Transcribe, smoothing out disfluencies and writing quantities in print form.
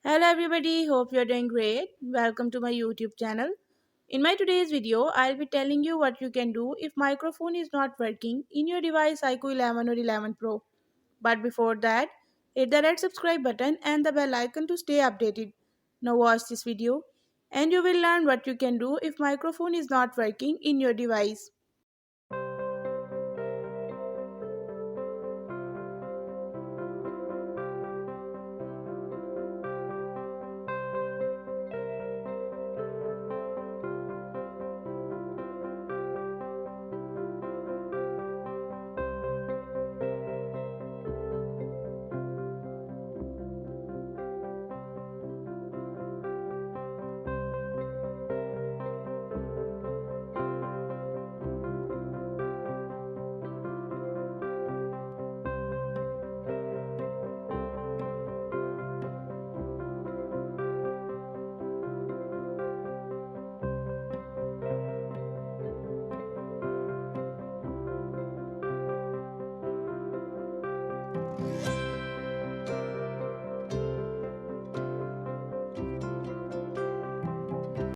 Hello everybody, hope you're doing great. Welcome to my YouTube channel. In my today's video, I'll be telling you what you can do if microphone is not working in your device IQOO 11 or 11 Pro. But before that, hit the red subscribe button and the bell icon to stay updated. Now watch this video and you will learn what you can do if microphone is not working in your device.